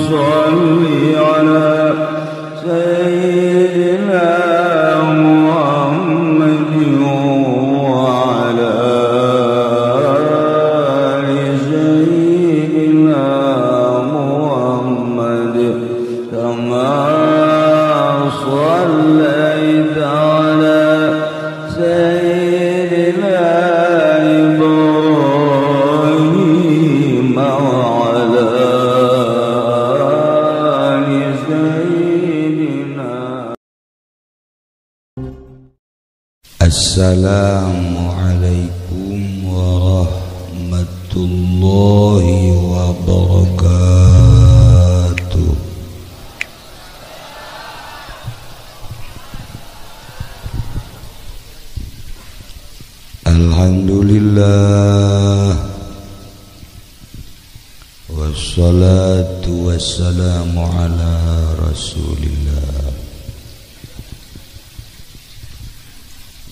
صل على سيدنا محمد وعلى آل سيدنا محمد كما صليت على سيدنا إبراهيم وعلى آل سيدنا. Assalamualaikum warahmatullahi wabarakatuh. Alhamdulillah wassalatu wassalamu ala rasulillah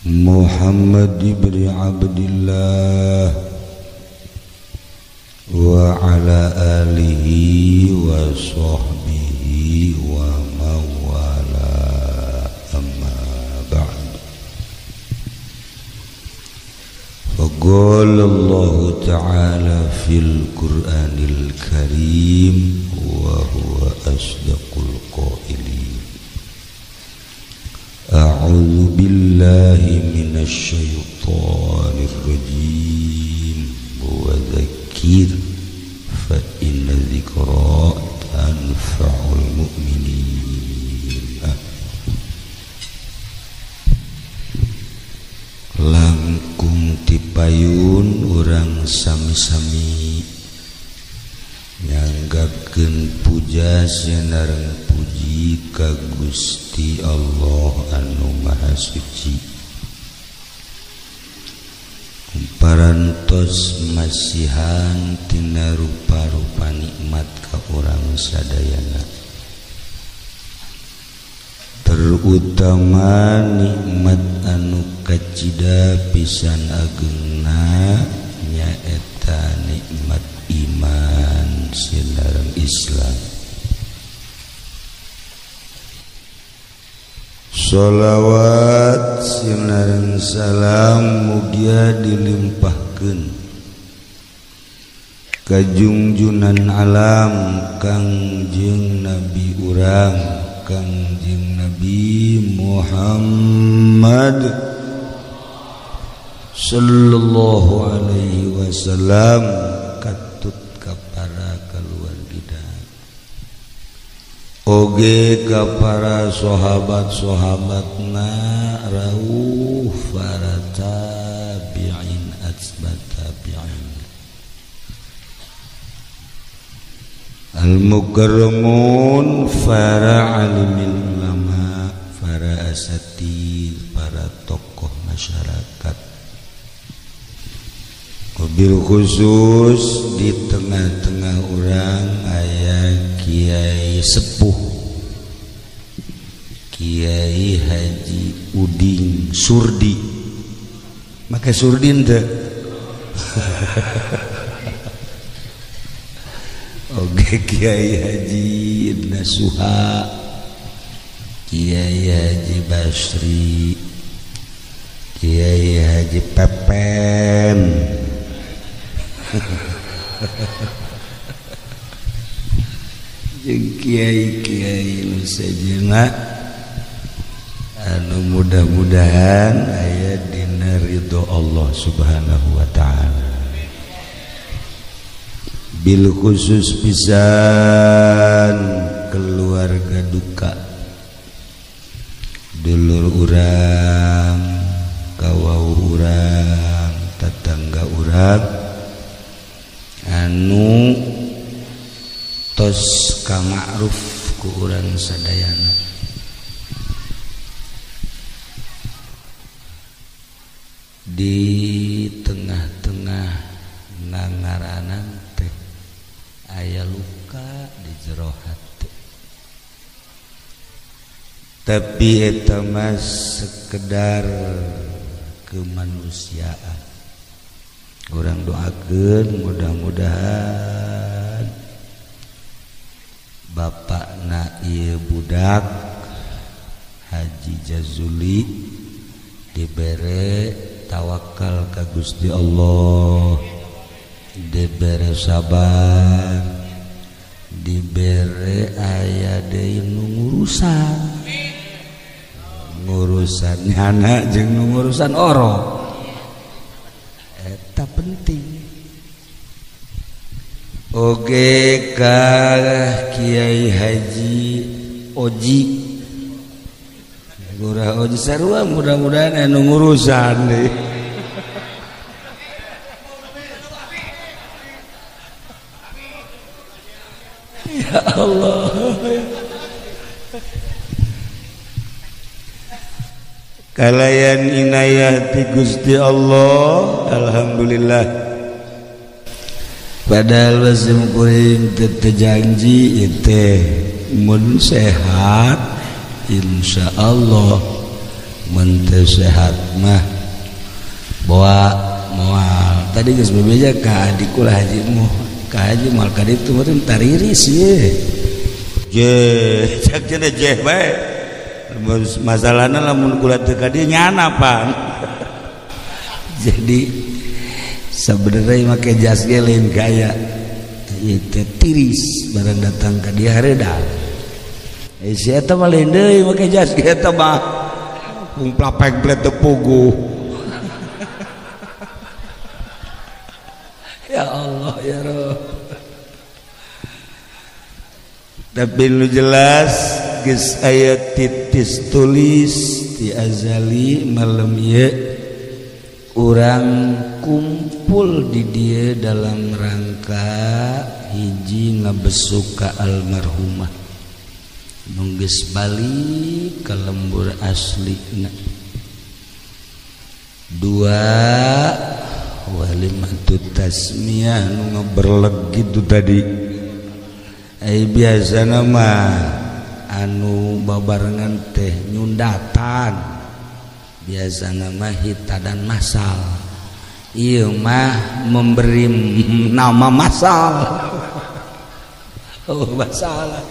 Muhammad ibn Abdillah wa ala alihi wa sahbihi wa mawala, amma ba'd. Faqala Allah ta'ala fil Qur'anil Karim wa huwa asdaqul qailin. A'udzu billahi minasy syaithanir rajim. Wa dzakir fa inna dzikra tanfa'ul mu'minin. Langkung tipayun urang sami-sami nyanggakeun puja sinareng puji ka Gusti Allah anu Maha Suci. Parantos masihan tina rupa-rupa nikmat ka urang sadayana, terutama nikmat anu kacida pisan ageungna nyaeta nikmat iman sinareng Islam. Sholawat sinareng salam mugia dilimpahkeun ka junjunan alam Kangjeng Nabi urang Kangjeng Nabi Muhammad sallallahu alaihi wasallam, katut ka para kaluargina oge ka para sahabat-sahabatna rawuh para tabi'in atsba tabi'in al-mukarramun para alimil ulama, para asatid, para tokoh masyarakat. Mobil khusus di tengah-tengah orang aya Kiai Sepuh Kiai Haji Uding Surdi. Make Surdin teh oge Kiai Haji Nasuha, Kiai Haji Basri, Kiai Haji Pepen jeung kiai-kiai nu sejenna anu mudah-mudahan aya dina ridho Allah Subhanahu wa ta'ala. Bil khusus pisan keluarga duka dulur urang, kawau urang, tetangga urang anu tos kama'ruf ku urang sadayana. Di tengah-tengah ngangaranan teh aya luka di jero hati, tapi eta mah sekedar kemanusiaan. Urang doakeun mudah-mudahan bapakna ieu budak Haji Jazuli dibere tawakal ka Gusti Allah, dibere sabar, dibere aya deui nu ngurusan nyana jeung nu ngurusan oro eta penting. Oge ka Kiai Haji Oji Gurah Oji sarua mudah-mudahan anu ngurusan deh. Ya Allah, kalayan inayah ti Gusti Allah, alhamdulillah. Padahal wasim kuring tejanji itu mun sehat insyaallah, mun teu sehat mah bawa moal. Tadi geus bebeja ka adikula Haji mu, ka Haji moal ka ditu meureun tariris ye. Cek cenah jeh bae. Masalahna lamun kula teu ka dieu nyana pan. Jadi sebenarnya make jas lain gaya itu tiris barang datang ke dia reda si eta mah lain deui make jas eta mah pung plapek blet teu puguh. Ya Allah ya Rabb. Tapi lu jelas geus aya titis tulis ti azali malam ieu urang kumpul di dia dalam rangka hiji ngabesuk ka almarhumah nu geus balik ka lembur aslina, dua walimatut tasmiyah nu ngaberleg gitu tadi ai biasana mah anu babarengan teh nyundatan, biasa nama hita dan masal. Iya mah memberi nama masal. Oh masalah.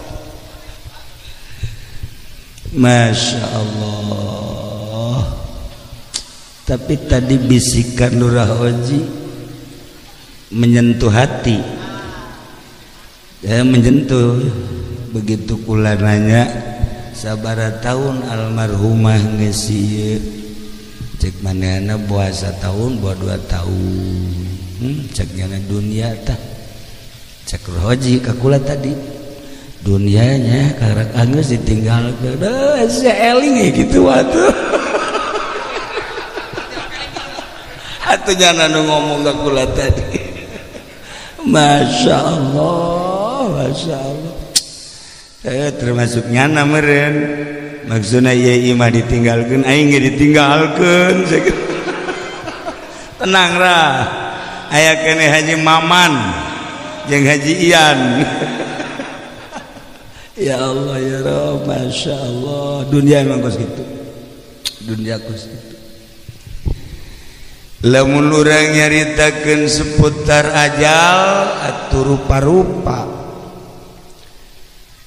Masya Allah. Tapi tadi bisikan Lurah Oji menyentuh hati. Ya menyentuh. Begitu kula nanya sabara tahun almarhumah ngesi cek manehna buah 1 tahun buah 2 tahun cek nyana dunia tah cek Roji ka kula tadi dunianya karak anggeus ditinggalkeun seeling gitu atuh. Atuh nyana nu ngomong ka kula tadi. Masya Allah, Masya Allah. Termasuk nyana meren maksudnya iya imah ditinggalkan aing ge ditinggalkan. Tenang lah aya kene Haji Maman jeung Haji Ian. Ya Allah ya Rabb, Masya Allah. Dunia emang kos gitu, dunia kos gitu. Lamun urang nyaritakeun seputar ajal atuh rupa-rupa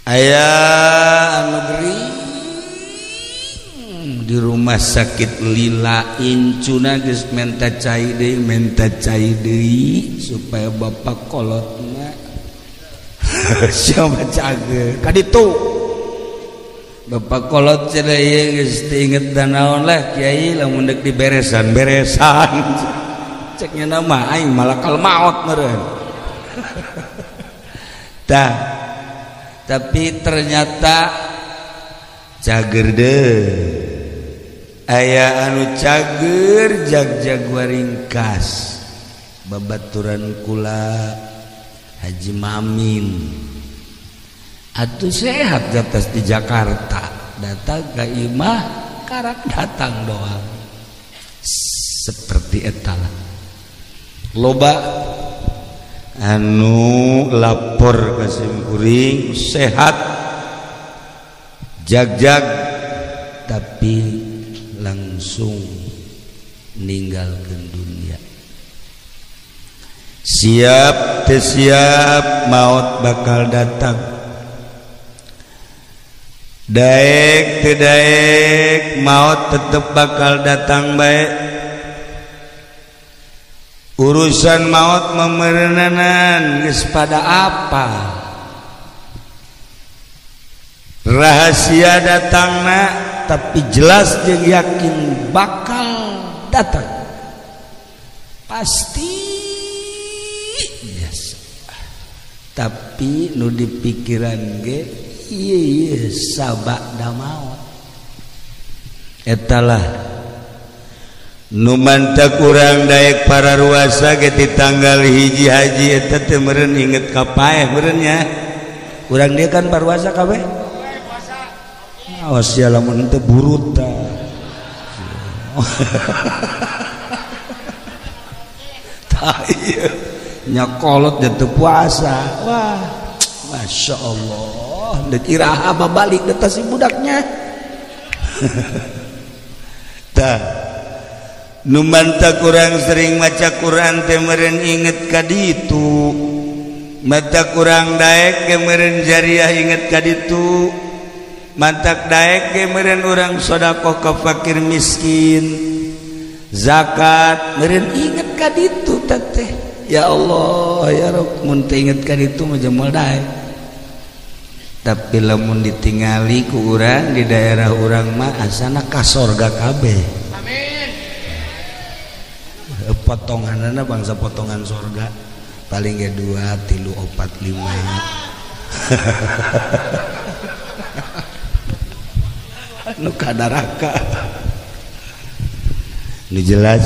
aya anu gering di rumah sakit lila incuna geus menta cai deui supaya bapak kolotna siapa cager ka ditu bapak kolot cenah ieu geus teu inget da naon lah kiai lamun deuk diberesan ceknya nama aing malakal maut meureun. Tah tapi ternyata cager deh aya anu cager jag-jag waringkas babaturan kula Haji Mamin atuh sehat jatas di Jakarta datang ke imah karak datang doang seperti etalah loba anu lapor ka simkuring sehat jag-jag tapi langsung ninggalkeun dunia. Siap teu siap maut bakal datang daek teu daek maut tetep bakal datang bae. Urusan maut memerenanan geus pada apa? Rahasia datangna tapi jelas jeung yakin bakal datang. Pasti biasa. Tapi nu dipikiran ge ieu sabada maut. Eta lah nu mantak urang daek para ruasa ge ti tanggal hiji haji eta teh meureun inget ka paeh meureun nya. Urang dia kan paruasa kabeh. Awas ya lamun teu burut tah. Tah ieu nya kolot dan teu puasa. Wah, Masya Allah, deuk iraha babalik deui si budaknya. Tah nu mantak urang sering maca Quran teh meureun inget ka ditu. Mata kurang daek ge meureun jariah inget ka ditu. Mantak daek ge meureun urang sedekah ka fakir miskin, zakat meureun inget ka ditu teh. Ya Allah ya Rabb, mun teu inget ka ditu mah jemal daek. Tapi lamun ditingali ku urang di daerah urang mah asana ka sorga kabeh. Amin. Potonganna bangsa potongan sorga paling ge 2, 3, 4, 5. Nu kadaraka nu jelas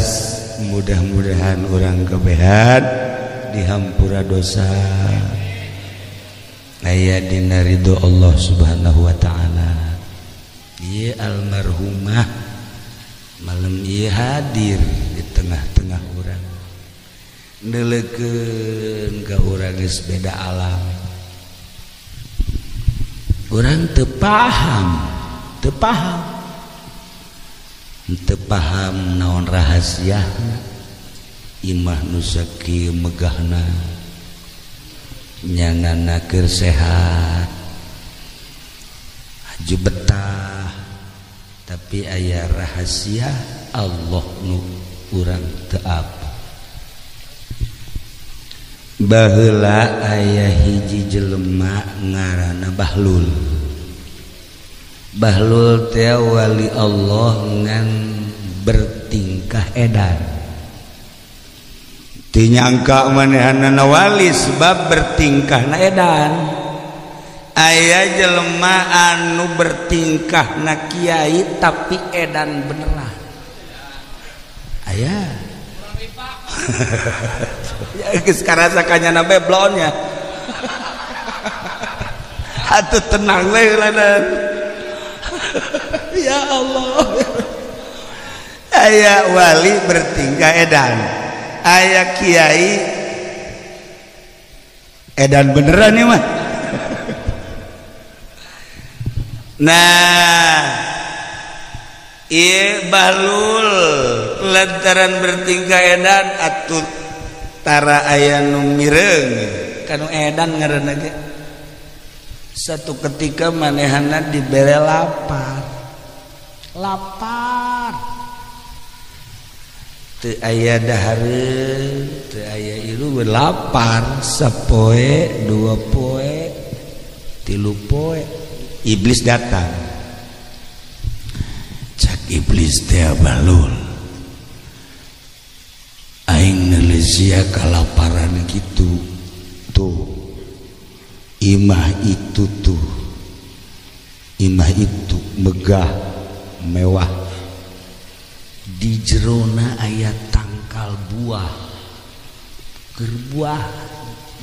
mudah-mudahan orang kebehan dihampura dosa aya dina ridho Allah Subhanahu wa taala. Ieu almarhumah malam ieu hadir di tengah-tengah urang ndeulekeun ka urang geus beda alam. Urang teu paham naon rahasia imah nu sakieu megahna nyanana keur sehat haju betah, tapi aya rahasia Allah nu urang teu apa. Baheula aya hiji jelema ngaranna Bahlul. Bahlul teh wali Allah ngan bertingkah edan. Teu nyangka manehanna wali sebab bertingkahna edan. Aya jelema anu bertingkahna kiai tapi edan beneran. Aya. Ya geus karasa kanyana beblonnya. Atuh tenang we lanan. Ya Allah. Aya wali bertingkah edan, aya kiai edan beneran ya mah. Nah, ieu Bahlul lantaran bertingkah edan atuh tara aya nu mireung kanu edan ngaranna ge. Satu ketika manehana dibere lapar teu aya dahareun teu aya ilu lapar sapoe 2 poe 3 poe iblis datang. Cak iblis teh Bahlul, aing nelisia kalaparan gitu tuh. Imah itu megah mewah, di jerona aya tangkal buah gerbuah,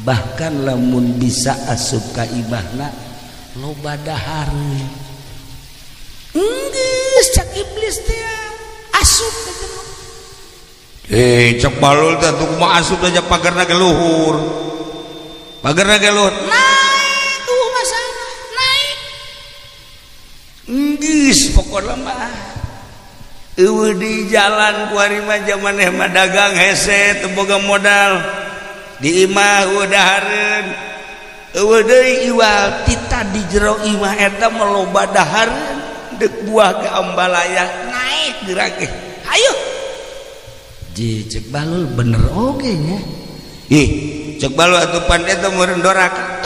bahkan lamun bisa asup ka imahna loba dahar. Geus cak iblis teh asup ka jero. Cak Bahlul teh tuh kumaha asup aja pagarna ke luhur. Pagarna ke luhur. Geus pokona mah eueuh di jalan kuari mah zamaneh mah dagang hese teu boga modal di imah eueuh dahareun eueuh deui iwal tita di jero imah eta meloba dahar dek buah ke ambalaya naik gerak ayo ji cek balul bener oge nya ih cek balul atuh pan eta meureun doraka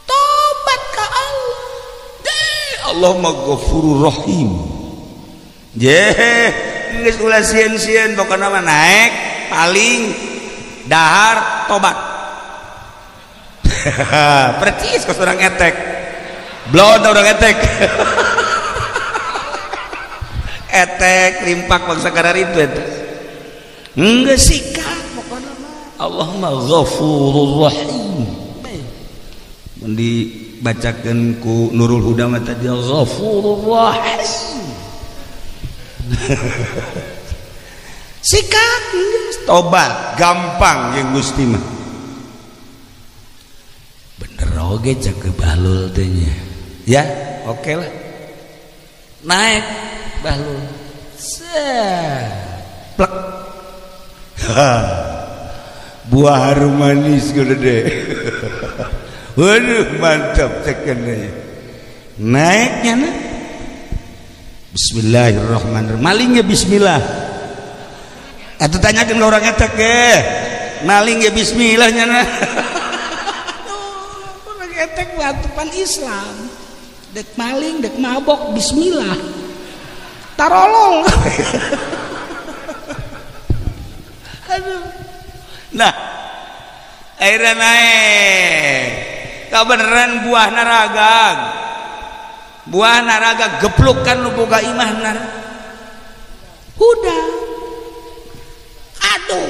tobat ka Allah deh Allah mah Ghafurur Rahim geus ulah sieun-sieun pokona mah naik paling dahar tobat percis kos orang etek blon orang etek etek limpak bangsa kararitu eta enggak sikat pokona mah Allah mah Ghafurur Rahim dibacakeun ku Nurul Huda mah tadi Ghafurur Rahim sikat tobat gampang yang Gusti mah bener oge cek ke balul teh nya ya oke lah naik balul plek buah harum manis gede waduh mantap cekennya naiknya na Bismillahirrahmanirrahim maling ya bismillah atau tanyakan ke orang etek maling ya bismillahnya na orang etek batupan Islam dek maling dek mabok bismillah tarolol aduh nah akhirnya naik kabeneran buah naraga geplukan lu boga imah nar udah aduh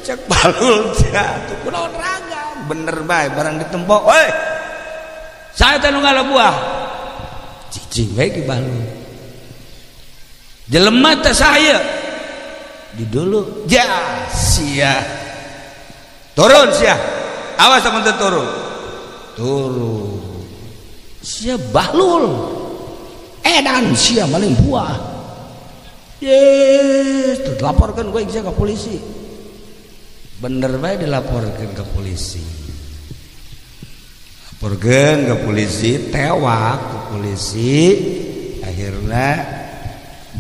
cek balul jatuh kunaon raga bener bae barang ditempok oi saya teh nu ngalabuah cicing bae ki balul jelema teh saya di dulu ja sia turun sia awas amun teu turun sia balul edan sia maling buah yes dilaporkan gue ke polisi bener bae dilaporkan ke polisi laporkan ke polisi tewak ke polisi akhirnya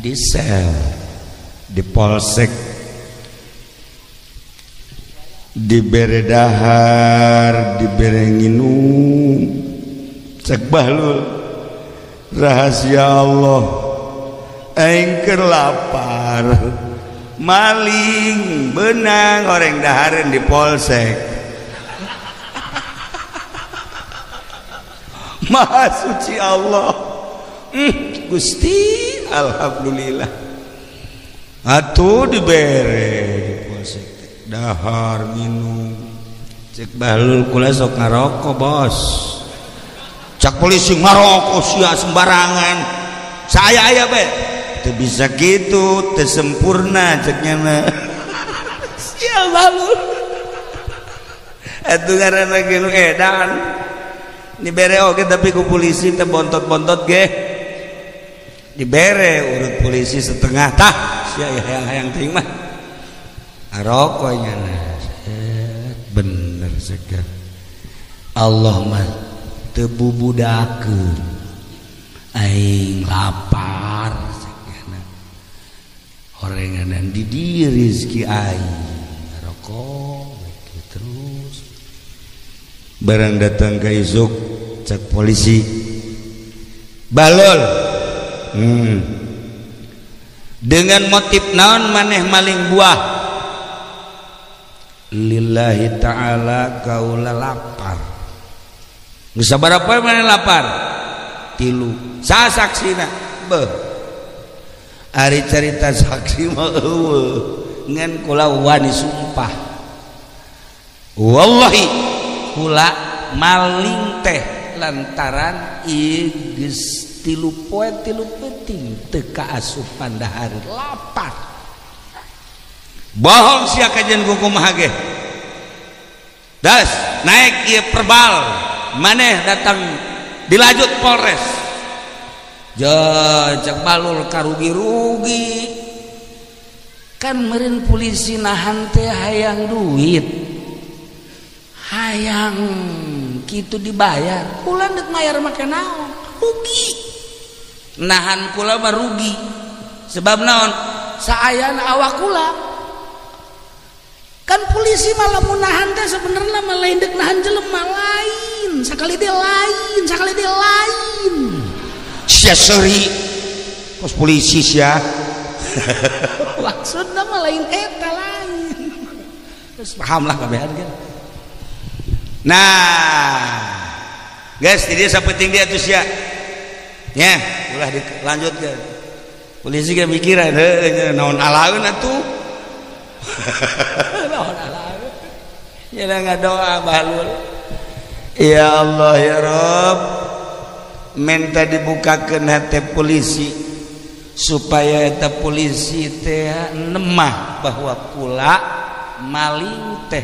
di sel di polsek dibere dahar dibere nginum cek balul rahasia Allah aing keur lapar maling benang orang dahareun di polsek maha suci Allah Gusti alhamdulillah atuh dibere di polsek dahar minum cek balul kula sok ngarokok bos cak polisi ngarokok sia sembarangan saya aya be teu bisa gitu teu sempurna ceknya na sia balul atuh ngaranna ge nu edan dibere oge tapi ku polisi teh bontot-bontot ge dibere urut polisi setengah tah sia hayang-hayang teuing mah arokoknya na bener segar Allah mah teu bubudakeun aing lapar sakana horenganan di dieu rezeki aing rokok terus barang datang ka izuk cek polisi balul dengan motif naon maneh maling buah lillahi ta'ala kaula lapar geus sabaraha maneh lapar 3 sasaksina beuh ari carita saksi mah eueuh ngan kula wani sumpah wallahi kula maling teh lantaran ieu geus 3 poe 3 peuting teu kaasupan dahar lapar bohong sia kajian kumaha ge das naik ieu perbal maneh datang dilajut Polres cek balul karugi-rugi kan meureun polisi nahan teh hayang duit hayang kitu dibayar kula dek mayar make naon rugi nahan kula mah rugi sebab naon saayana awak kula kan polisi malah munahan teh sebenarnya malah indek nahan jelema lain sakali dia lain sia seri kos polisi sia maksudna mah lain eta lain terus paham lah kabehan kan nah guys dia sapenting dia tuh sia nya ulah dilanjutkeun polisi ge mikiran heuh naon alaeun atuh ya ngadoa bahlul ya Allah ya Rob minta dibukakeun hati polisi supaya eta polisi teh nemah bahwa kula maling teh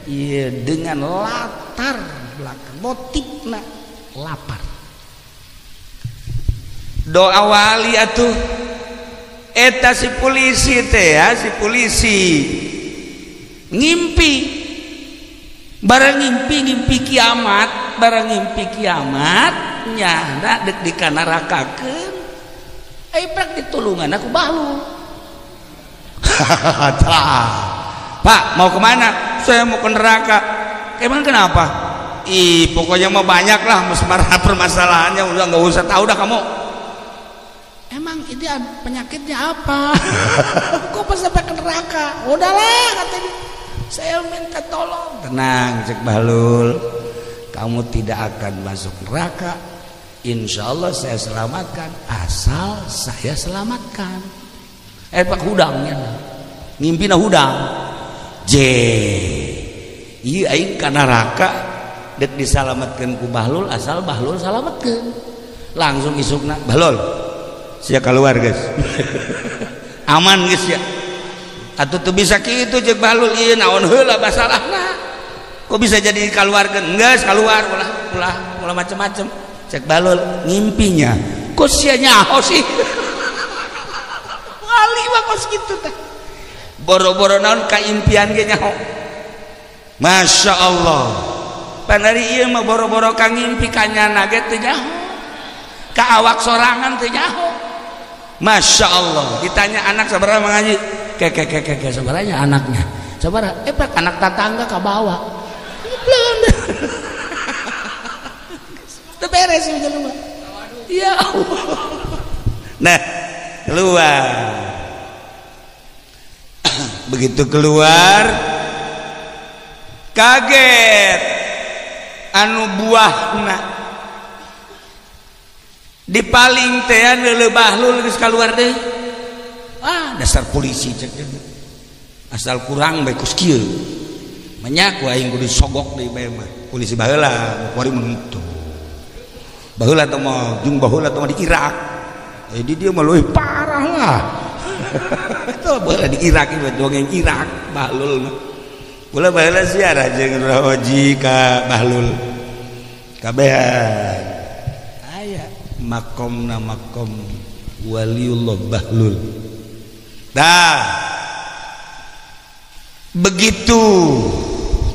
ieu dengan latar belakang motifna lapar doa wali atuh eta si polisi teh ya si polisi ngimpi barang ngimpi kiamat barang ngimpi kiamat nyana dek dikanarakakeun prak ditulungan aku bahlul Pak mau kemana saya mau ke neraka emang kenapa pokoknya mah banyak lah permasalahannya udah nggak usah tahu dah kamu emang ini penyakitnya apa kok pas sampai ke neraka udahlah katanya saya minta tolong tenang cek bahlul kamu tidak akan masuk neraka insya Allah saya selamatkan asal saya selamatkan pak hudangnya ngimpina hudang iya aing ka neraka dek disalamatkeun ku bahlul asal bahlul salamatkeun langsung isukna bahlul sia keluar guys aman guys ya atuh teu bisa kitu cek bahlul ieu naon heula masalahna kok bisa jadi kaluarkeun geus kaluar ulah macem-macem cek bahlul ngimpinya kok sia nyaho sih wali mah kos kitu teh boro-boro naon ka impian ge nyaho Masya Allah panari ieu mah boro-boro ka ngimpi ka nyana ge teu nyaho ka awak sorangan teu nyaho Masya Allah ditanya anak sabaraha mengaji ke sabaranya anaknya sabaraha pak anak tetangga ka bawah belum teu beres ieu jelema ya Allah nah keluar begitu keluar kaget anu buahna dipaling teh leuleuh bahlul geus kaluar deui dasar polisi cek asal kurang bae kus kieu nya ku aing kudu sogok deui bae mah polisi baheula kuari mun kitu baheula teh mah jeung baheula teh mah di Irak jadi dia mah leuwih parah lah itu baheula di Irak ieu dongeng Irak bahlul mah ulah baheula ziarah jeung rawaji ka bahlul kabehan makomna makom waliullah bahlul dah begitu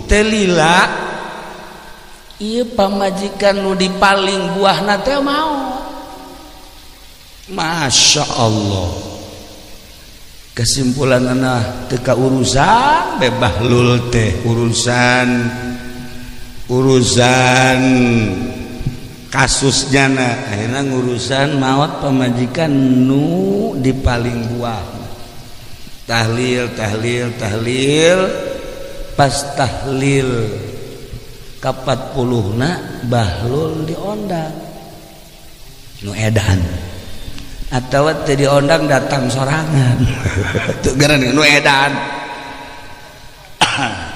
telila ieu pamajikan nu dipaling buahna teh mau Masya Allah kesimpulanna teu ka urusan be bahlul teh urusan kasusnya akhirnya ngurusan maut pemajikan nu dipaling buah tahlil pas tahlil ka 40 bahlul diondang nu edan atawa teu diondang datang sorangan teu garan nu edan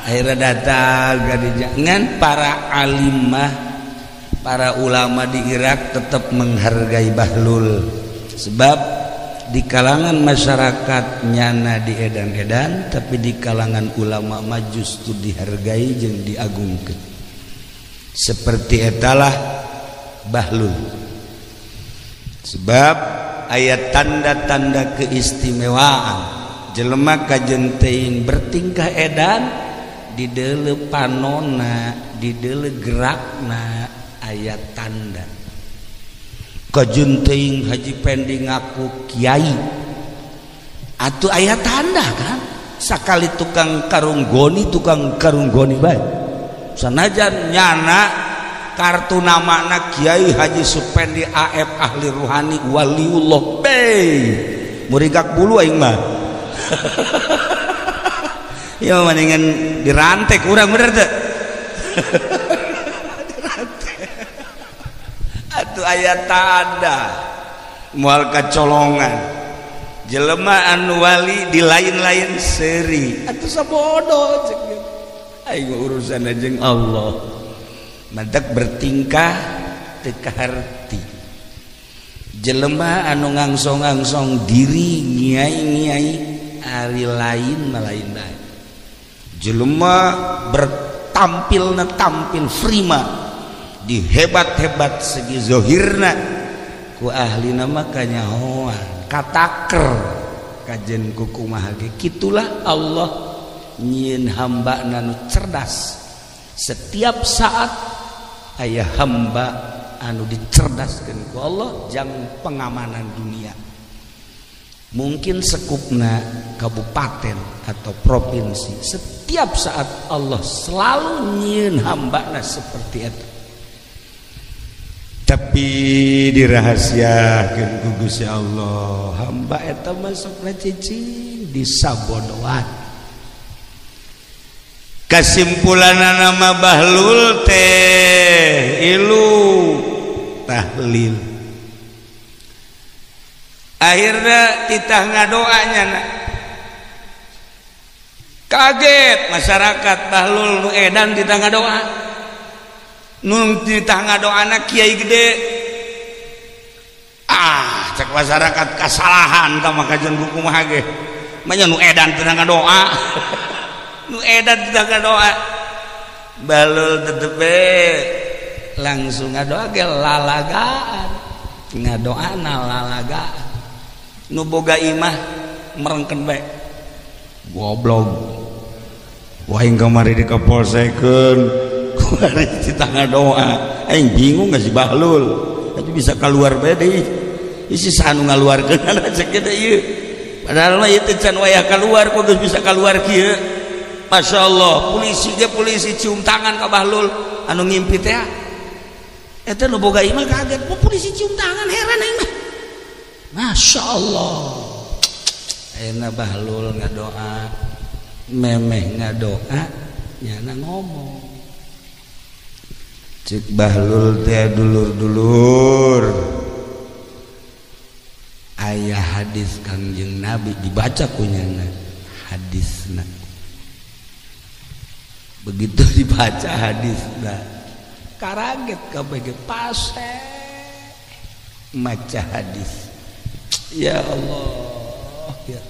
akhirnya datang jangan para alimah para ulama di Irak tetap menghargai bahlul sebab di kalangan masyarakat nyana diedan-edan tapi di kalangan ulama mah justru dihargai jeung diagungkeun seperti etalah bahlul sebab ayat tanda-tanda keistimewaan jelema kajenteing bertingkah edan di deuleu panonna di deuleu gerakna aya tanda kajunting Haji Pendi ngaku kiai atuh aya tanda kan sakali tukang karung goni bae sanajan nyana kartu namana Kiai Haji Supendi AF ahli ruhani waliullah bey murigak bulu aing mah ya mendingan dirantai kurang bener teh atuh aya tanda moal kacolongan jelema anu wali di lain-lain seri atuh sabodo cek aing urusan jeung Allah madak bertingkah teu kaharti jelema anu ngangsong-ngangsong diri ngiai-ngiai ari lain malain bae jelema bertampilna tampil prima dihebat-hebat segi zahirna ku ahlina mah kanyahoan kataker kajen kukumaha ge kitulah Allah nyieun hamba anu cerdas setiap saat aya hamba anu dicerdaskeun ku Allah jang pengamanan dunia mungkin sekupna kabupaten atau provinsi setiap saat Allah selalu nyieun hambana seperti itu tapi dirahasiakeun ku Gusti Allah hamba eta masukna cicing disabodoan kesimpulanna nama bahlul teh ilu tahlil akhirnya titah ngadoanya kaget masyarakat bahlul nu edan titah ngadoa nu titah ngadoana kiai gede cek masyarakat kasalahan tama kajen kumaha ge manya nu edan titah ngadoa nu edan titah ngadoa bahlul tetep langsung ngadoa ge lalagaan ngadoana lalagaan nu boga imah merengken bae goblok waing kamari di kapolsekeun kumari titah ngadoa aing bingung geus si bahlul tapi bisa keluar bae deui isi sanu ngaluarkeun cek teh ieu padahal mah ieu teh can wayah keluar kudu bisa keluar kieu masyaallah polisi cium tangan ka bahlul anu ngimpi teh eta nu boga imah kaget polisi cium tangan heran aing mah Masya Allah enak bahlul ngadoa memeh ngadoa nyana ngomong cik bahlul teh dulur-dulur aya hadis Kangjeng Nabi dibaca kunyana hadisna begitu dibaca hadisna karaget kabeh pase maca hadis ya Allah ya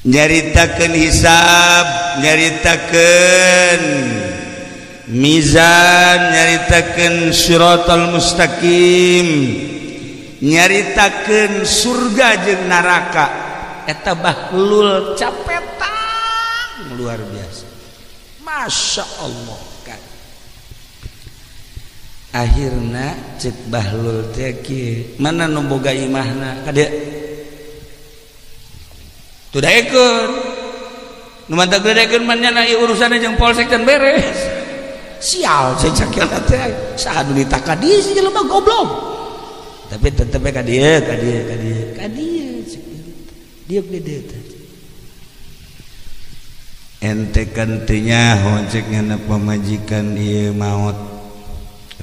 nyaritakeun hisab nyaritakeun mizan nyaritakeun siratal mustaqim nyaritakeun surga jeung neraka eta bahlul capetang luar biasa Masya Allah kan akhirna cek bahlul teh kieu mana nu boga imahna kadeu tu daekeun nu mantap daekeun mah nya ieu urusana jeung polsek dan beres sial saya cakilna teh saha nu ditaka dieu si jelema goblok tapi tetep ka dieu dia beda teh ente kan teu nyaho cek ngana pamajikan ieu maot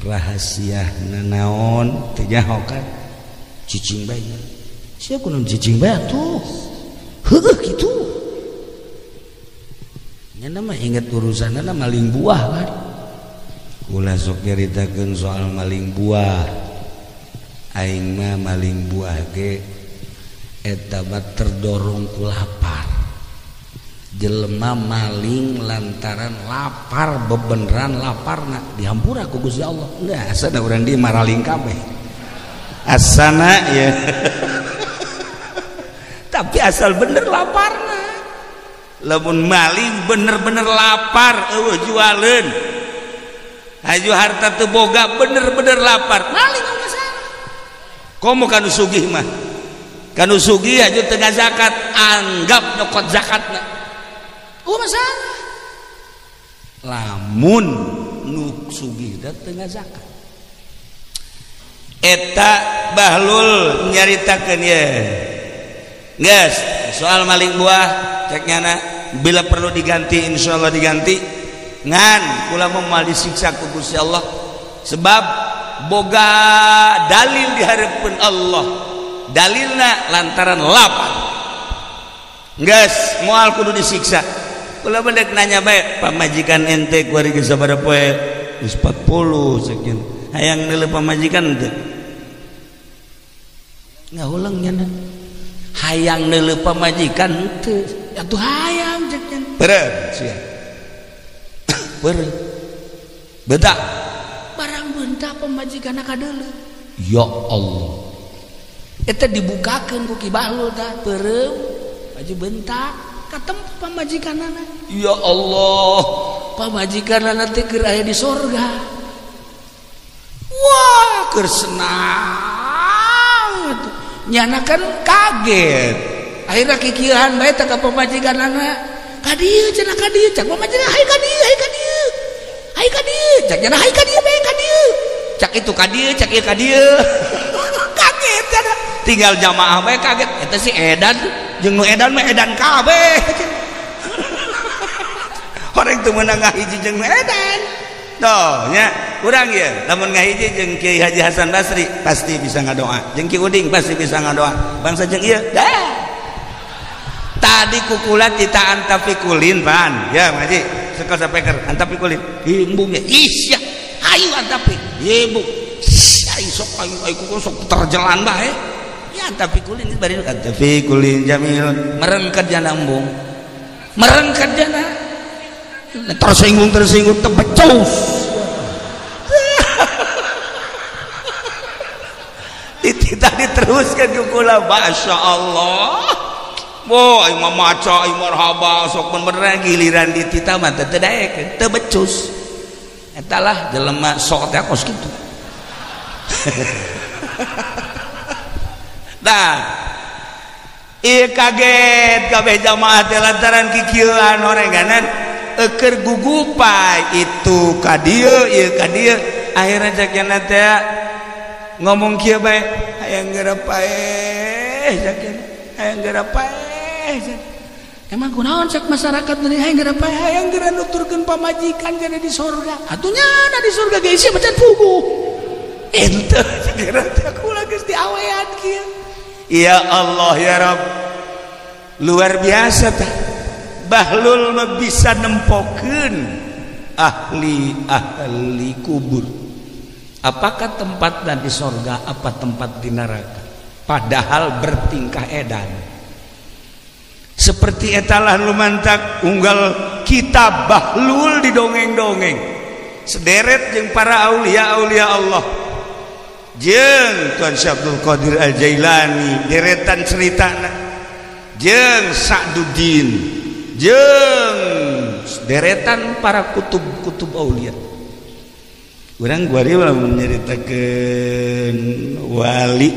rahasia naon teu nyaho kan cicing bae sia kunaon cicing bae atuh heueuh kitu nya mah inget urusanna maling buah kan ulah sok nyaritakeun soal maling buah aing mah maling buah ge eta mah terdorong ku lapar jelema maling lantaran lapar bebeneran laparna dihampura ku Gusti Allah nah asana urang dieu maraling kabeh asana ya tapi asal bener laparna lamun maling bener-bener lapar jualan haju harta teu boga bener-bener lapar maling nggak masalah. Komo kanu sugih mah kanu sugih haju tengah zakat anggap nyokot zakatna masalah. Lamun nu sugih da tengah zakat eta bahlul nyaritakeun ye geus soal maling buah cek nyana bila perlu diganti insyaallah diganti ngan kula moal disiksa ku Gusti Allah sebab boga dalil dihareupeun Allah dalilna lantaran lapar geus moal kudu disiksa kula mendek nanya bae pamajikan ente kuari geus sabaraha poe geus 40 sekian hayang neuleuh pamajikan teu ngaulang nyana hayang neuleuh pamajikan teu atuh hayang cek nyana beureum sia beureum beuntak barang beuntak pamajikanna kadeuleuh ya Allah eta dibukakeun ku Ki Bahlul tah beureum aju beuntak ka tempat pamajikanana ya Allah pamajikanana teh keur aya di sorga wah keur senang nyana kan kaget akhirnya kikieuhan bae teh ka pamajikanana ka dieu cenah ka dieu cak pamajikan hai ka dieu cak nyana hai ka dieu bae ka dieu cak itu ka dieu cak ieu ka dieu kaget cenah tinggal jamaah bae kaget eta si edan jeung nu edan mah edan kabeh orang teu meunang ngahiji jeung nu edan toh nya urang ieu lamun ngahiji jeung Kiai Haji Hasan Basri pasti bisa ngadoa jeung Ki Uding pasti bisa ngadoa bangsa jeung ieu dah tadi kukulat kita antafikulin pan ya ngaji sekal sapeker antafikulin imbung ya isya ayo antafi ibu ai sok ayo kukul sok terjelan bae ya antafikulin bari antafikulin jamil meren kerjana embung meren kerjana tersinggung tebecus tidak diteruskan ke kula masya Allah boh ayo mah maca ayo marhaba sok beneran giliran di tita mah teu daek teu becus eta lah jelema sok teh kos kitu nah ieu kaget kabeh jamaah teh lantaran kikieuan orenganan keur gugupai itu ka dieu ieu ka dieu akhirna jakna teh ngomong kieu bae hayang geurapae jakna hayang geurapae emang kunaon cek masyarakat teh hayang geurapae hayang geura nuturkeun pamajikan jadi di surga atuh nyana di surga ge isi macan pugu ente geura teh kula geus diawean kieu ya Allah ya Rabb luar biasa tah Bahlul mah bisa nempokeun ahli kubur apakah tempatnya di sorga apa tempat di neraka padahal bertingkah edan seperti etalah lumantak unggal kitab Bahlul di dongeng-dongeng sederet jeung para aulia-aulia Allah jeung Tuan Syekh Abdul Qadir Al-Jailani deretan ceritana jeung Sa'duddin jeung deretan para kutub-kutub aulia urang guari lamun nyaritakeun wali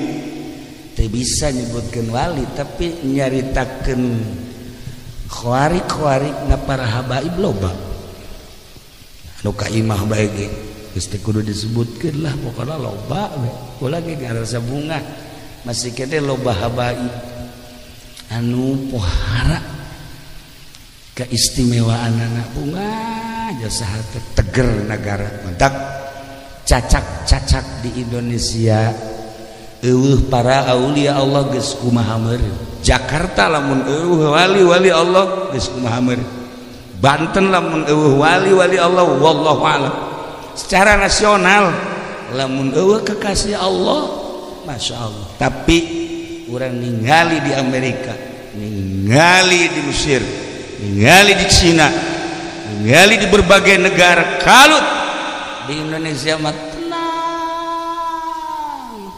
teu bisa nyebutkeun wali tapi nyaritakeun khawarik-khawarikna para habaib loba anu ka imah bae ge geus teh kudu disebutkeun lah pokona loba we ulah ge ngarasa bunga masih kene loba habaib anu pohara keistimewaan anak bunga jasa hati teger negara mantap cacak-cacak di Indonesia eueuh para aulia Allah geus kumaha meureun Jakarta lamun eueuh wali-wali Allah geus kumaha meureun Banten lamun eueuh wali-wali Allah wallahu a'lam secara nasional lamun eueuh kekasih Allah masya Allah tapi urang ningali di Amerika ningali di Mesir ningali di Cina ningali di berbagai negara kalut di Indonesia mah tenang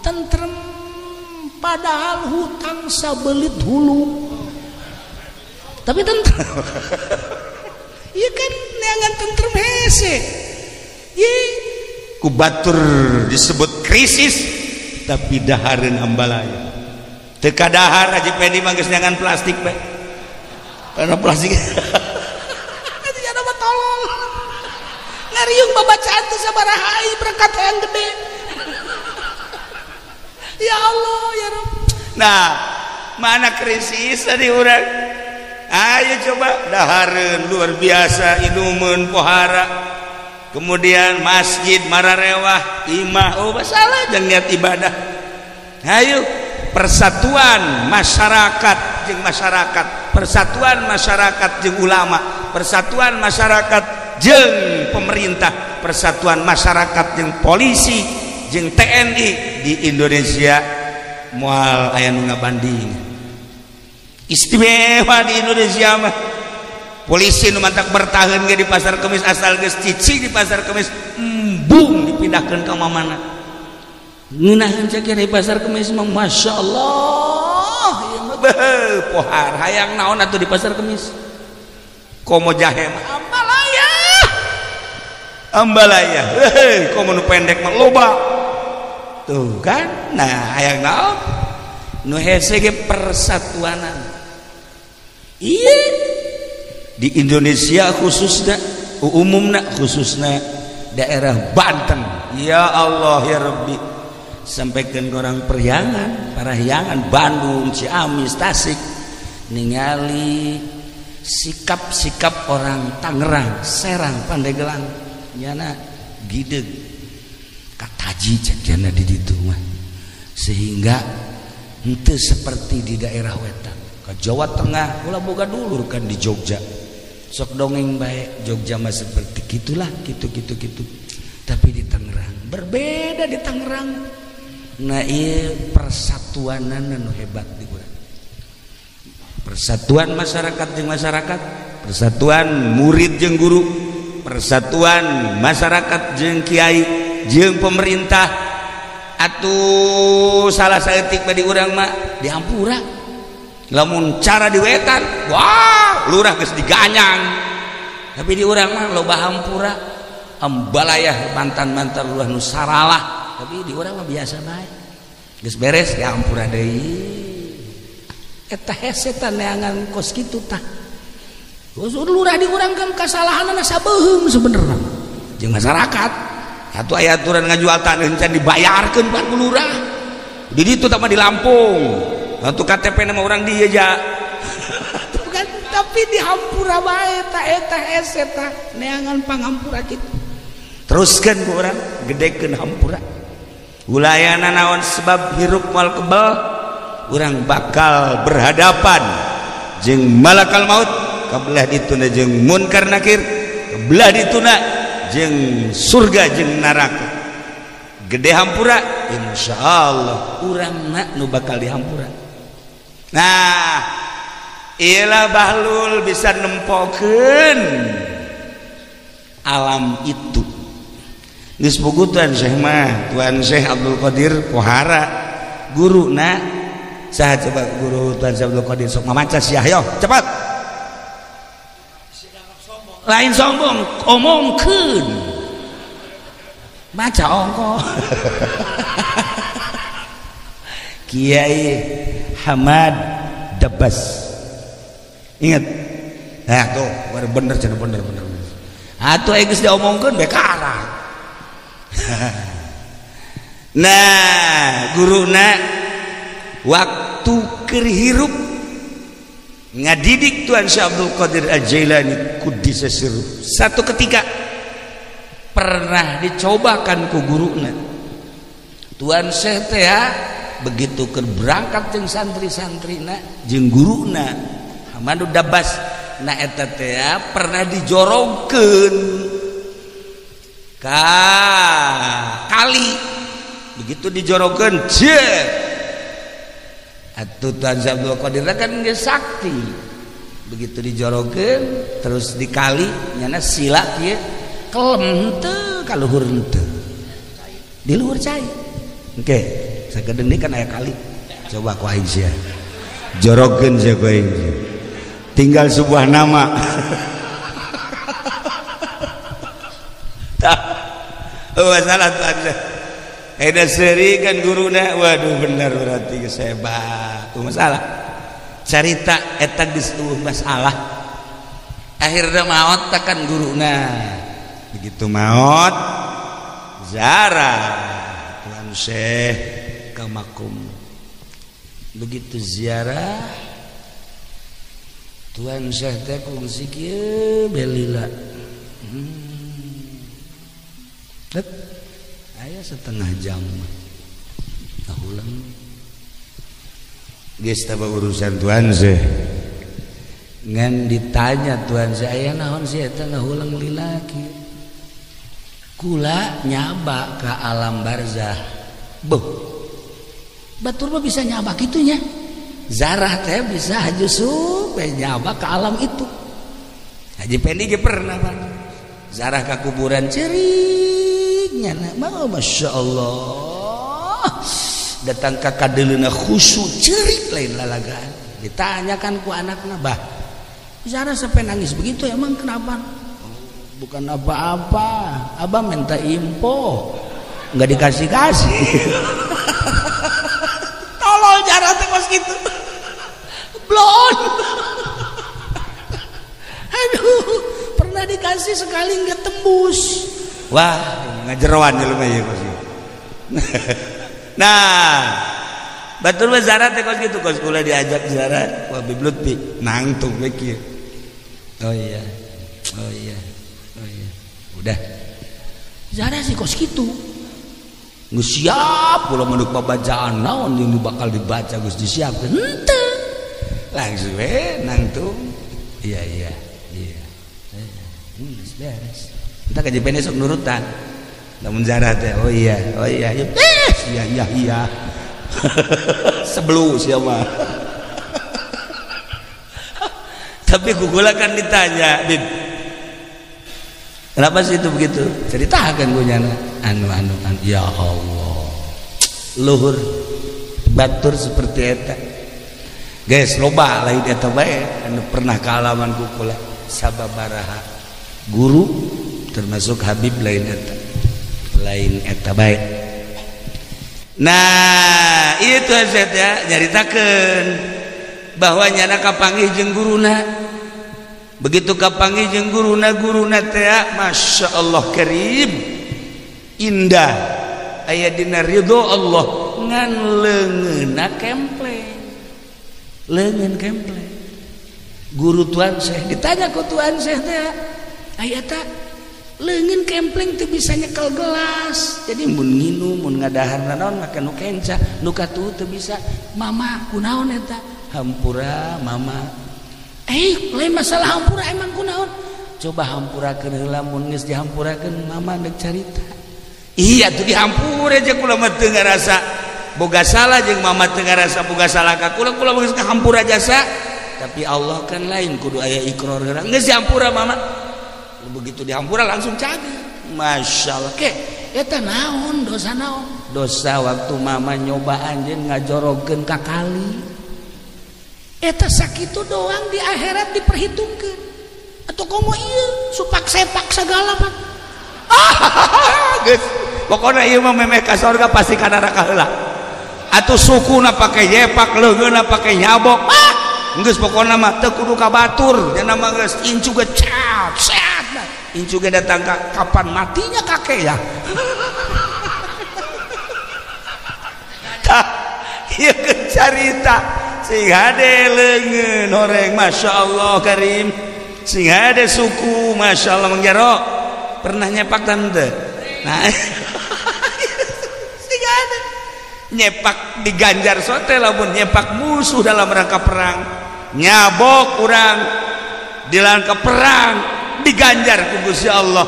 tentrem padahal hutang sabelit hulu tapi tentrem. Iya kan neangan tentrem hese. Ye ku batur disebut krisis tapi dahareun ambalaya. Teu kadahar Haji Pedi mah geus neangan plastik bae. Karena plastik. Atuh nya mah tolong. Ngariung babacaan teh sabaraha ai berangkat yang gede. Ya Allah ya Rabb. Nah, mana krisis tadi urang? Ayo coba dahareun luar biasa inumun pohara. Kemudian masjid mararewah imah oh masalah jeung niat ibadah. Ayo persatuan masyarakat jeung masyarakat, persatuan masyarakat jeung ulama, persatuan masyarakat jeung pemerintah, persatuan masyarakat jeung polisi jeung TNI di Indonesia moal aya nu ngabanding. Istimewa di Indonesia mah. Polisi nu mantak bertahan ge di pasar Kemis asal geus cici di pasar Kemis embung dipindahkeun ka mana. Ngeunaheun cek di pasar Kemis mah masyaallah ieu mah pohar hayang naon atuh di pasar Kemis. Komo jahe mah ambalaya komo nu pendek mah loba. Tuh kan, nah hayang naon nu hese ge persatuanan. Iya di Indonesia khususnya umumna khususnya daerah Banten ya Allah ya Rabbi sampaikan orang Priangan Parahyangan Bandung Ciamis Tasik ningali sikap-sikap orang Tangerang Serang Pandeglang nyana gideg kataji cekana di ditu mah sehingga henteu seperti di daerah wetan ke Jawa Tengah ulah boga dulur kan di Jogja sok dongeng baik Jogja mah seperti gitulah gitu tapi di Tangerang berbeda di Tangerang. Nah iya persatuanan anu hebat di urang persatuan masyarakat jeung masyarakat, persatuan murid jeung guru, persatuan masyarakat jeung kiai jeung pemerintah. Atuh salah saeutik di urang mah di Hampura lamun cara di wetan wah lurah geus diganyang tapi di urang mah loba Hampura ambalaya mantan-mantan lurah nu saralah tapi di urang mah biasa bae geus beres ya Hampura deui eta hese teh neangan kos kitu tah lurah di urang kan kasalahanna sabeuheum sebenarnya jeung masyarakat atuh aya aturan ngajual taneuh can dibayarkeun pan ku lurah di ditu tah mah di Lampung atuh KTP nama orang dia aja kan tapi di Hampura bae eta hese tah neangan pangampura kitu teruskeun ku urang gedekeun Hampura wilayahna naon sebab hirup moal kebal urang bakal berhadapan jeung malakal maut kabelah dituna jeung munkar nakir kabelah dituna jeung surga jeung neraka gede Hampura insyaallah urangna nu bakal di Hampura. Nah ialah bahlul bisa nempokeun alam itu geus pugutan Syekh mah Tuan Syekh Abdul Qadir Pohara guruna saha coba guru Tuan Syekh Abdul Qadir sok mamaca sia yo cepat lain sombong omongkeun maca ongko Kiai Hamad Dabbas ingat nah tuh bener atuh geus diomongkeun bekara. Nah guruna waktu keur hirup ngadidik Tuan Syekh Abdul Qadir Al-Jailani Quddisa Sirruh satu ketika pernah dicobakan ku guruna Tuan Syekh teh begitu keur berangkat jeung santri-santrina jeung guruna Hamadu Dabbas na eta teh pernah dijorongkeun ka kali begitu dijorongkeun cek atuh Tuan Syekh Abdul Qadir kan geus sakti begitu dijorongkeun terus dikali nyana sila kieu kelem henteu kaluhur henteu di luhur cai engke sakedeung kan aya kali coba ku aing sia jorogkeun sia ku aing tinggal sebuah nama. Masalah tuan Syekh Eda seri kan guruna, waduh benar berarti kesebat. Masalah cerita eta geus masalah. Akhirnya maot takan guruna. Begitu maot ziarah Tuan Syekh ka makum. Begitu ziarah Tuan Syekh teh kungsi kieu belila. Aya setengah jam ulang geus taba urusan Tuan Syekh ngan ditanya Tuan Syekh aya naon sih eta ngahulang lilaki kula nyaba ka alam barzah beuh batur mah bisa nyaba kitunya zarah teh bisa justru nyaba ka alam itu Haji Pendi ge pernah Pak zarah ka kuburan ceriknya Masya Allah datang ke kadelina khusyuk cerik lain lalagaan ditanyakan ku anaknya bah Zara sampai nangis begitu emang kenapa bukan apa-apa abah minta info nggak dikasih-kasih tolol Zara teh kos gitu blon aduh pernah dikasih sekali nggak tembus wah ngajeroan jelema ieu kos. Nah, batur mah zarat teh kos kitu kos kula diajak zarat, wah biblut pi nangtung we kieu. Oh iya. Udah. Zarat sih kos kitu. Geus siap kula menduk babacaan naon yang bakal dibaca geus disiapkeun. Henteu. Langsung we nangtung. Iya. Geus beres. Entah kajian esok nurutan namun zarah teh oh iya iya sebelu siapa tapi gugula kan ditanya Din kenapa sih itu begitu ceritakan gue nyana anu ya Allah luhur batur seperti eta guys loba lain eta bae anu pernah kealaman gugula sababaraha guru termasuk Habib lain eta baik. Nah itu Zat ya nyaritakeun bahwa nyana kapanggih jeung guruna begitu kapanggih jeung guruna teh Masya Allah karim indah aya dina ridho Allah ngan leungeunna kempleng leungeun kempleng guru Tuan Syekh ditanya ku Tuan Syekh teh aya eta leungin kempleng teu bisa nyekel gelas jadi mun nginum mun ngadahar naon make nu kenca nu katuh teu bisa mama kunaon eta hampura mama lain masalah hampura emang kunaon coba hampurakeun heula mun geus dihampurakeun mama deuk carita iya tuh dihampure aja kula mah teu ngarasa boga salah jeung mama teu ngarasa boga salah ka kula geus kahampura jasa tapi Allah kan lain kudu aya iqrar heurang geus dihampura mama begitu dihampura langsung cager Masya Allah ke eta naon dosa waktu mama nyoba anjeun ngajorogeun ka kali eta sakitu doang di akhirat diperhitungkeun atau komo ieu supak sepak segala mah geus pokona ieu mah memeh ka surga pasti ka neraka heula atuh sukuna pake yepak leungeunna pake nyabok geus pokona mah teu kudu ka batur nya mah geus incu ge sehat incu ge datang kapan matinya kakek ya tah ieu carita sing hade leungeun horeng Masya Allah karim sing hade suku Masya Allah mengjaro pernah nyepak tante nah sing hade nyepak diganjar sote lamun nyepak musuh dalam rangka perang nyabok urang di rangka perang diganjar ku Gusti Allah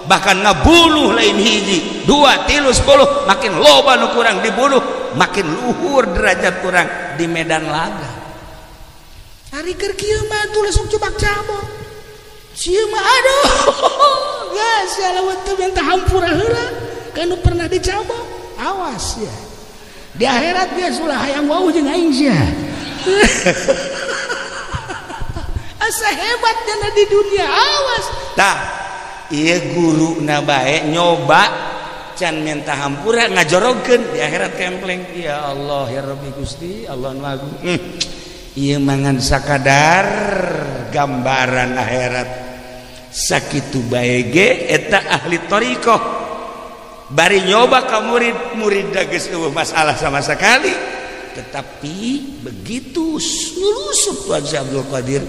bahkan ngabunuh lain hiji 2 3 10 makin loba nu kurang dibunuh makin luhur derajat kurang di medan laga hari keur kieu mah tuh langsung cobak cabok sieu mah aduh geus salawat teu minta hampura heula kan pernah dicabok awas ya di akhirat biasa ulah hayang wau jeung aing sia asa hebatnya di dunia awas tah ieu guruna bae nyoba can minta hampura ngajorogeun di akhirat kempleng ya Allah ya Rabbi Gusti Allah nu agung ieu mangan sakadar gambaran akhirat sakitu bae ge eta ahli thariqah bari nyoba ka murid-murid geus eueuh masalah sama sekali tetapi begitu nulusup Tuan Syekh Abdul Qadir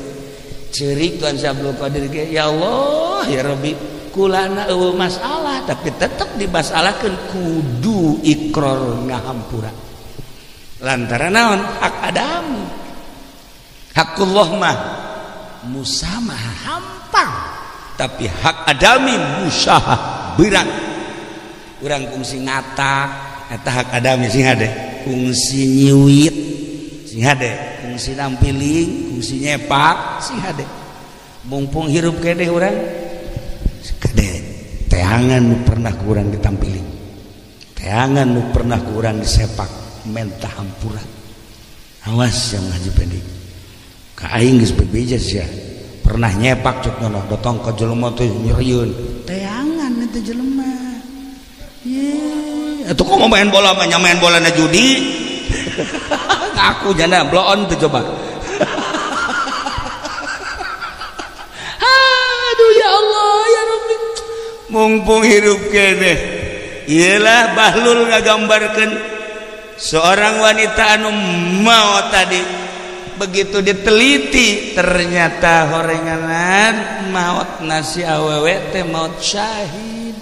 cerik Tuan Syekh Abdul Qadir ge ya Allah ya Rabbi kulana eueuh masalah tapi tetap dimasalahkeun kudu ikrar ngahampura lantaran naon hak adami hakullah mah musamah hampang tapi hak adami musyahah berat urang kungsi ngatak eta hak adami sing hade kungsi nyiwit sing hade kungsi nampiling kungsi nyepak sing hade mumpung hirup kede urang kade teangan nu pernah kurang ditampiling teangan nu pernah kurang disepak mentah hampura awas yang ngaji pendik ka aing geus bebeja sia pernah nyepak cuk nono dotong ka jelema teh nyerieun teangan eta jelema ye atuh kok mau main bola mah main bola na judi ngaku jana bloon tuh coba aduh ya Allah ya Rabbi mumpung hirup kene iyalah Bahlul ngagambarkeun seorang wanita anu maot tadi begitu diteliti ternyata horenganan maot nasi awewe teh maot syahid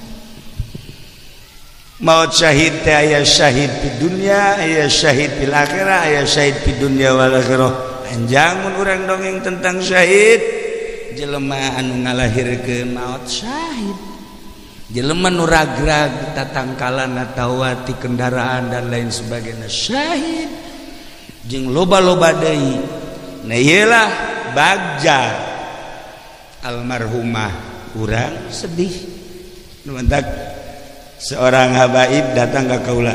maut syahid teh aya syahid di dunia aya syahid fil akhirah aya syahid di dunia wal akhirah panjang mun urang dongeng tentang syahid jelema anu ngalahirkeun maut syahid jelema nu ragrag tatangkalan atawa ti kendaraan dan lain sebagainya syahid jeung loba-loba deui nah iyalah bagja almarhumah urang sedih nu mentak seorang habaib datang ke kaula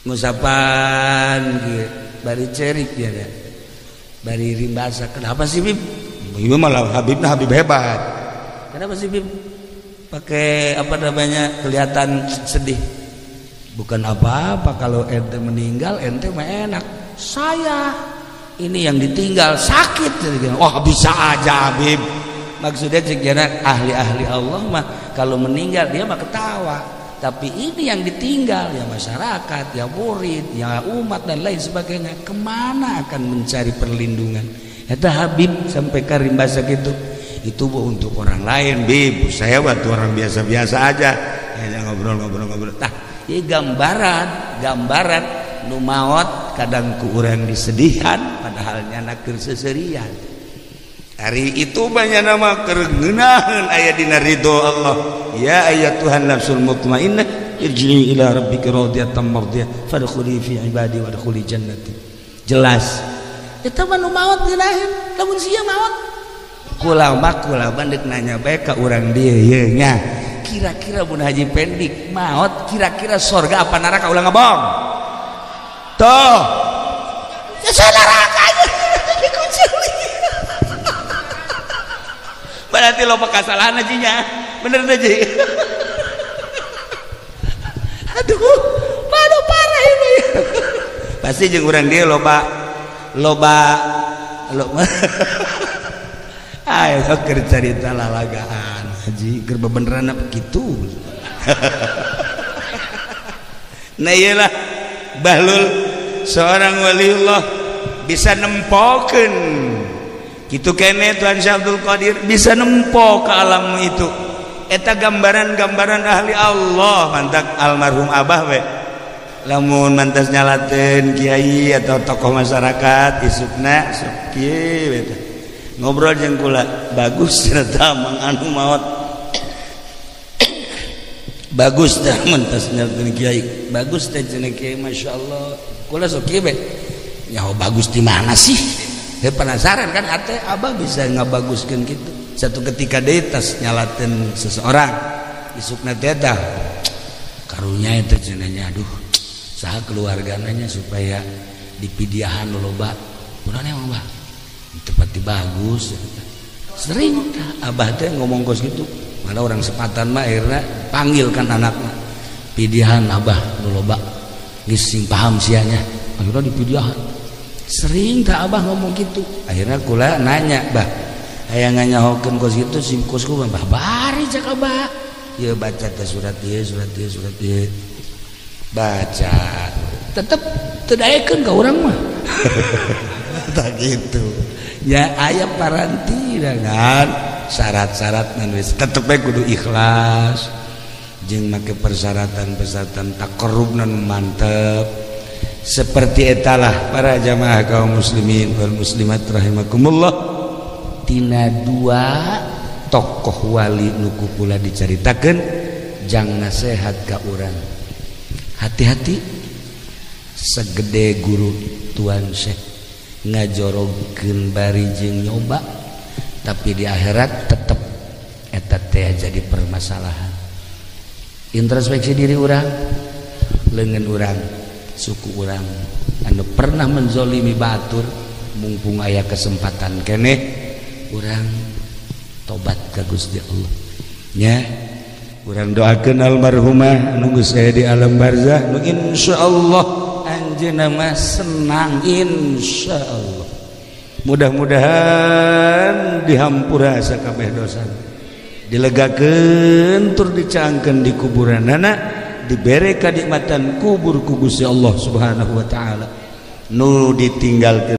ngusapan gitu bari cerik dia dah bari rimbasa kenapa sih Bib ieu malah habibna habib hebat kenapa sih Bib pakai apa namanya kelihatan sedih bukan apa-apa kalau ente meninggal ente mah enak saya ini yang ditinggal sakit wah bisa aja Habib maksudnya ceknya ahli-ahli Allah mah kalau meninggal dia mah ketawa tapi ini yang ditinggal ya masyarakat ya murid ya umat dan lain sebagainya kemana akan mencari perlindungan eta Habib sampai karimbasa gitu itu bu untuk orang lain Bib saya waktu orang biasa-biasa aja ya ngobrol-ngobrol tah ieu gambaran nu maot kadang ku urang disedihan padahal nyana keur seserian hari itu banyak nama kerengenahan aya dina ridho Allah ya ayat Tuhan nafsul mutmainnah irji'i ila rabbika radiyatan mardiyah fadkhuli fi ibadi wadkhuli jannati jelas eta mah nu maot dinahin lamun sia maot kula bandek nanya bae ka urang dieu ye nya kira-kira mun haji pendik maot kira-kira surga apa neraka ulah ngabong toh ya neraka dikucili berarti loba kasalahan ajinya bener aja aduh parah ini pasti jeung urang dia loba ayo keur carita lalagaan haji keur bebeneran begitu nah iyalah Bahlul seorang waliullah bisa nempokeun kitu kene Tuan Syekh Abdul Qadir bisa nempo ke alam itu eta gambaran-gambaran ahli Allah mantak almarhum abah we lamun mantas nyalateun kiai atau tokoh masyarakat isukna sok kieu eta ngobrol jeung kula bagus ternyata mang anu maot bagus dah mantas nyalateun kiai bagus teh cenah kiai masyaallah kula sok kieu be nyaho bagus di mana sih penasaran kan ate abah bisa ngabaguskeun gitu satu ketika deui tas nyalateun seseorang isukna teh tah karunya eta cenanya aduh saha keluargana supaya dipidiahan loba kunaon emang Bah tepati bagus. Sering abah teh ngomong kos gitu. Mana orang sepatan mah akhirnya panggilkan anaknya. Pidihan abah nu loba geus sing paham sianya. Akhirnya dipidihan. Sering tak abah ngomong gitu. Akhirnya kula nanya, "Bah, aya nganyahokeun kos kitu sim kosku mah bari cak abah." Ya baca teh surat ieu baca. Tetep teu daekeun ka urang mah. Tak gitu. Ya aya paranti dengan syarat-syarat nan wis tetep bae kudu ikhlas. Jeung make persyaratan-persyaratan takarrub nan mantep. Seperti etalah para jamaah kaum muslimin wal muslimat rahimakumullah. Tina dua tokoh wali nuku kula dicaritakeun jang nasehat ka urang. Hati-hati segede guru Tuan Syekh ngajorogkeun bari jeung nyoba tapi di akhirat tetep eta teh jadi permasalahan. Introspeksi diri urang, leungeun urang, suku urang anu pernah menzolimi batur, mumpung aya kesempatan keneh urang tobat ka Gusti Allah nya. Urang doakeun almarhumah anu geus aya di alam barzah nu insyaallah anjeunna mah senang insyaallah. Mudah-mudahan dihampura sakabeh dosana, dilegakeun tur dicaangkeun di kuburanana, dibere kanikmatan kubur ku Gusti Allah Subhanahu wa taala. Nu ditinggalkeun